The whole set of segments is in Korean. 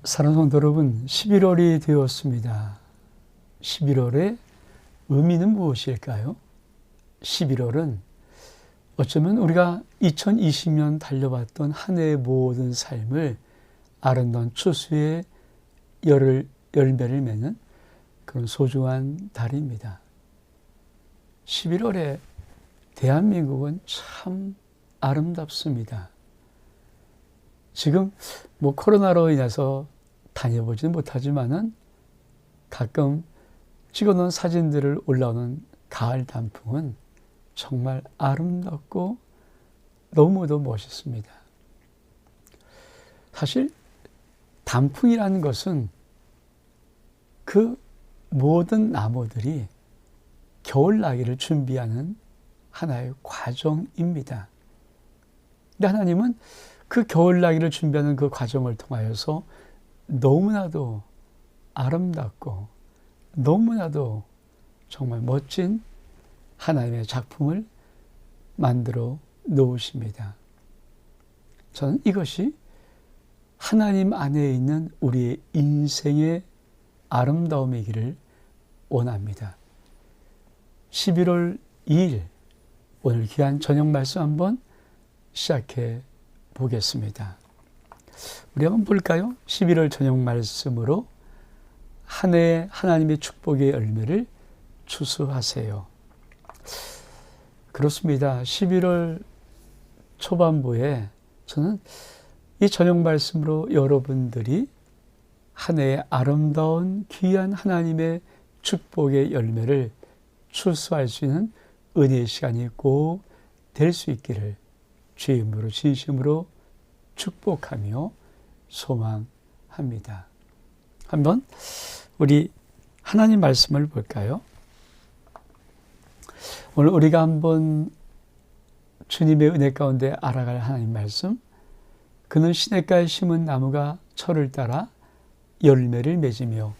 사랑하는 성도 여러분, 11월이 되었습니다. 11월의 의미는 무엇일까요? 11월은 어쩌면 우리가 2020년 달려왔던 한 해의 모든 삶을 아름다운 추수의 열매를 맺는 그런 소중한 달입니다. 11월에 대한민국은 참 아름답습니다. 지금 코로나로 인해서 다녀보지는 못하지만은 가끔 찍어놓은 사진들을 올라오는 가을 단풍은 정말 아름답고 너무도 멋있습니다. 사실 단풍이라는 것은 그 모든 나무들이 겨울나기를 준비하는 하나의 과정입니다. 근데 하나님은 그 겨울나기를 준비하는 그 과정을 통하여서 너무나도 아름답고 너무나도 정말 멋진 하나님의 작품을 만들어 놓으십니다. 저는 이것이 하나님 안에 있는 우리의 인생의 아름다움이기를 원합니다. 11월 2일 오늘 귀한 저녁 말씀 한번 시작해 보겠습니다. 우리 한번 볼까요? 11월 저녁 말씀으로 한 해의 하나님의 축복의 열매를 추수하세요. 그렇습니다. 11월 초반부에 저는 이 저녁 말씀으로 여러분들이 한 해의 아름다운 귀한 하나님의 축복의 열매를 추수할 수 있는 은혜의 시간이 꼭 될 수 있기를 주의 이름으로 진심으로 축복하며 소망합니다. 한번 우리 하나님 말씀을 볼까요? 오늘 우리가 한번 주님의 은혜 가운데 알아갈 하나님 말씀, 그는 시냇가에 심은 나무가 철을 따라 열매를 맺으며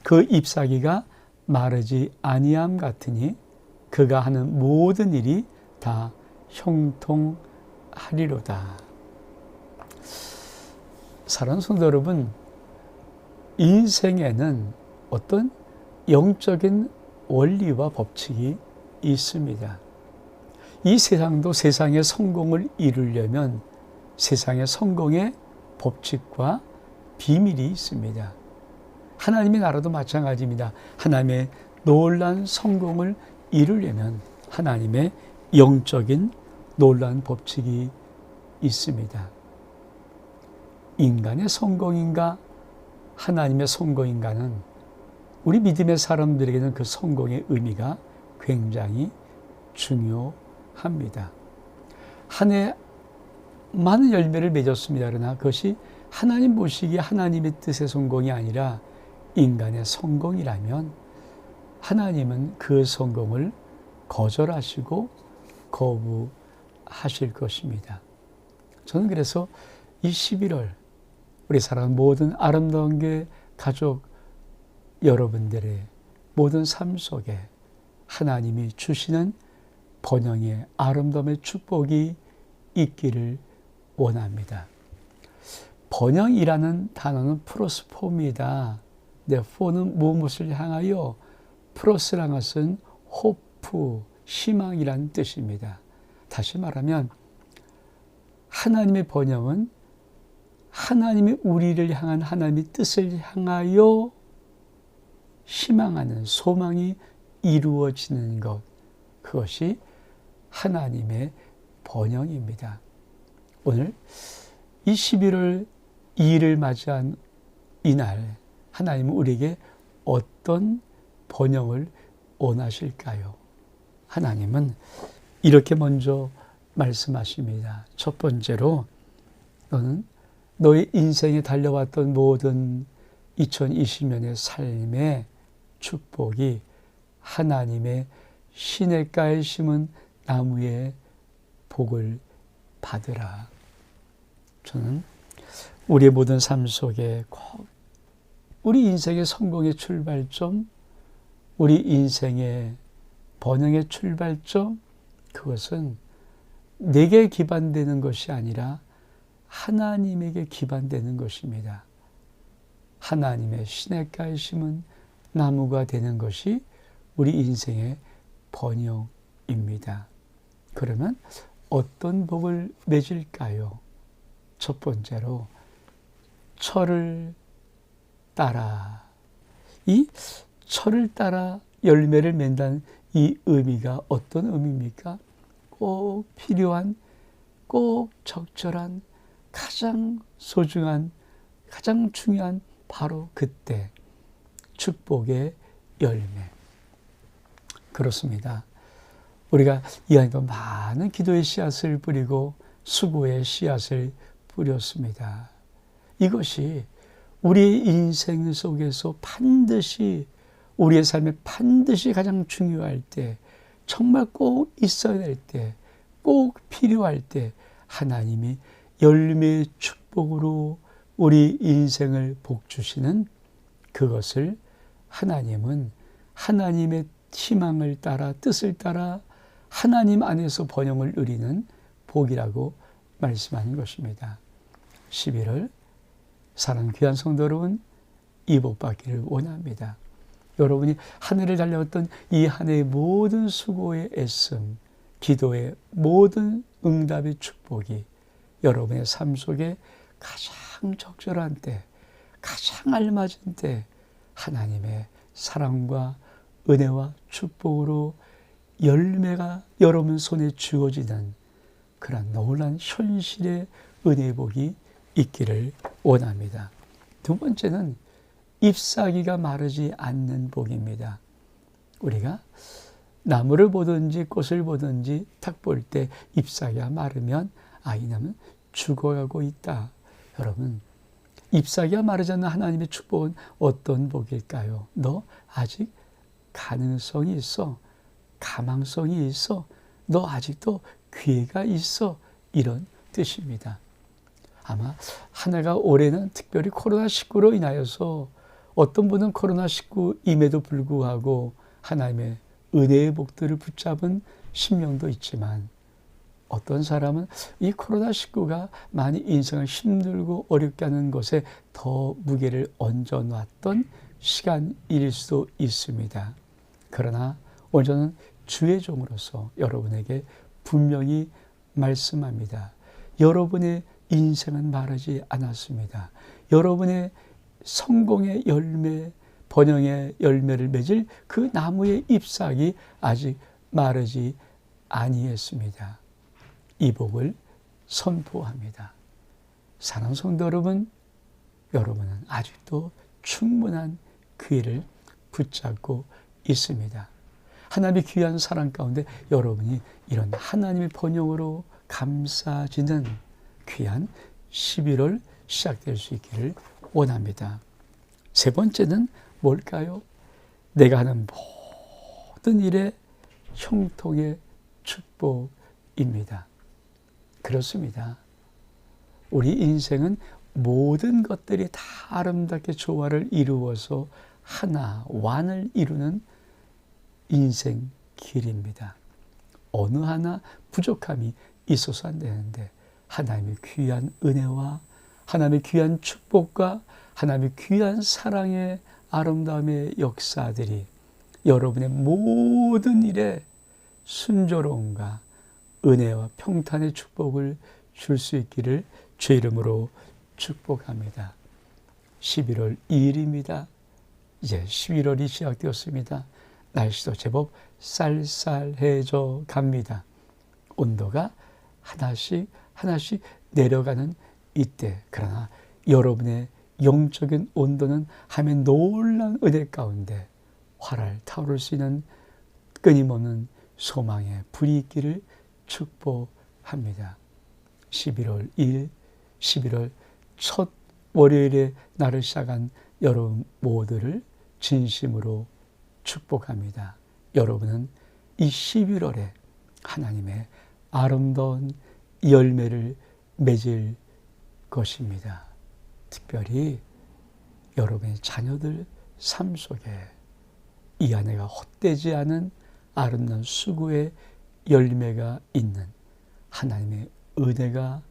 그 잎사귀가 마르지 아니함 같으니 그가 하는 모든 일이 다 형통하리로다. 사랑하는 성도 여러분, 인생에는 어떤 영적인 원리와 법칙이 있습니다. 이 세상도 세상의 성공을 이루려면 세상의 성공의 법칙과 비밀이 있습니다. 하나님의 나라도 마찬가지입니다. 하나님의 놀라운 성공을 이루려면 하나님의 영적인 놀라운 법칙이 있습니다. 인간의 성공인가 하나님의 성공인가는 우리 믿음의 사람들에게는 그 성공의 의미가 굉장히 중요합니다. 한 해 많은 열매를 맺었습니다. 그러나 그것이 하나님 보시기에 하나님의 뜻의 성공이 아니라 인간의 성공이라면 하나님은 그 성공을 거절하시고 거부하실 것입니다. 저는 그래서 이 11월 우리 사랑하는 모든 아름다운 교회 가족 여러분들의 모든 삶 속에 하나님이 주시는 번영의 아름다움의 축복이 있기를 원합니다. 번영이라는 단어는 프로스포입니다. 포는 무엇을 향하여, 프로스라는 것은 호프, 희망이라는 뜻입니다. 다시 말하면 하나님의 번영은 하나님이 우리를 향한 하나님의 뜻을 향하여 희망하는 소망이 이루어지는 것, 그것이 하나님의 번영입니다. 오늘 이 11월 2일을 맞이한 이날 하나님은 우리에게 어떤 번영을 원하실까요? 하나님은 이렇게 먼저 말씀하십니다. 첫 번째로 너는 너의 인생에 달려왔던 모든 2020년의 삶의 축복이 하나님의 시냇가에 심은 나무의 복을 받으라. 저는 우리의 모든 삶 속에 꼭 우리 인생의 성공의 출발점, 우리 인생의 번영의 출발점, 그것은 내게 기반되는 것이 아니라 하나님에게 기반되는 것입니다. 하나님의 시냇가에 심은 나무가 되는 것이 우리 인생의 번영입니다. 그러면 어떤 복을 맺을까요? 첫 번째로 철을 따라. 이 철을 따라 열매를 맺는다는 이 의미가 어떤 의미입니까? 꼭 필요한, 꼭 적절한, 가장 소중한, 가장 중요한 바로 그때 축복의 열매. 그렇습니다. 우리가 이 안에도 많은 기도의 씨앗을 뿌리고 수고의 씨앗을 뿌렸습니다. 이것이 우리의 인생 속에서 반드시, 우리의 삶에 반드시 가장 중요할 때, 정말 꼭 있어야 될 때, 꼭 필요할 때 하나님이 열매의 축복으로 우리 인생을 복주시는 그것을 하나님은 하나님의 희망을 따라, 뜻을 따라 하나님 안에서 번영을 누리는 복이라고 말씀하는 것입니다. 11월 사랑하는 귀한 성도 여러분, 이 복 받기를 원합니다. 여러분이 한 해를 달려왔던 이 한 해의 모든 수고의 애씀, 기도의 모든 응답의 축복이 여러분의 삶 속에 가장 적절한 때, 가장 알맞은 때 하나님의 사랑과 은혜와 축복으로 열매가 여러분 손에 주어지는 그런 놀라운 현실의 은혜의 복이 있기를 원합니다. 두 번째는 잎사귀가 마르지 않는 복입니다. 우리가 나무를 보든지 꽃을 보든지 탁 볼 때 잎사귀가 마르면 이 나무는 죽어가고 있다. 여러분, 잎사귀가 마르지 않는 하나님의 축복은 어떤 복일까요? 너 아직 가능성이 있어. 가망성이 있어. 너 아직도 기회가 있어. 이런 뜻입니다. 아마 한 해가 올해는 특별히 코로나19로 인하여서 어떤 분은 코로나19임에도 불구하고 하나님의 은혜의 복들을 붙잡은 심령도 있지만 어떤 사람은 이 코로나19가 많이 인생을 힘들고 어렵게 하는 것에 더 무게를 얹어놨던 시간일 수도 있습니다. 그러나 오늘 저는 주의 종으로서 여러분에게 분명히 말씀합니다. 여러분의 인생은 마르지 않았습니다. 여러분의 성공의 열매, 번영의 열매를 맺을 그 나무의 잎사귀 아직 마르지 아니했습니다. 이 복을 선포합니다. 사랑하는 성도 여러분, 여러분은 아직도 충분한 기회를 붙잡고 있습니다. 하나님의 귀한 사랑 가운데 여러분이 이런 하나님의 번영으로 감싸지는 귀한 11월 시작될 수 있기를 원합니다. 세 번째는 뭘까요? 내가 하는 모든 일에 형통의 축복입니다. 그렇습니다. 우리 인생은 모든 것들이 다 아름답게 조화를 이루어서 하나, 완을 이루는 인생 길입니다. 어느 하나 부족함이 있어서 안 되는데 하나님의 귀한 은혜와 하나님의 귀한 축복과 하나님의 귀한 사랑의 아름다움의 역사들이 여러분의 모든 일에 순조로움과 은혜와 평탄의 축복을 줄 수 있기를 주의 이름으로 축복합니다. 11월 2일입니다. 이제 11월이 시작되었습니다. 날씨도 제법 쌀쌀해져 갑니다. 온도가 하나씩 내려가는 이때, 그러나 여러분의 영적인 온도는 하며 놀라운 은혜 가운데 활활 타오를 수 있는 끊임없는 소망의 불이 있기를 축복합니다. 11월 2일, 11월 첫 월요일에 나를 시작한 여러분 모두를 진심으로 축복합니다. 여러분은 이 11월에 하나님의 아름다운 열매를 맺을 것입니다. 특별히 여러분의 자녀들 삶 속에 이 한 해가 헛되지 않은 아름다운 수고의 열매가 있는 하나님의 은혜가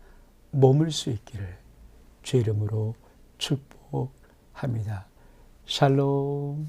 머물 수 있기를 주의 이름으로 축복합니다. 합니다. 샬롬.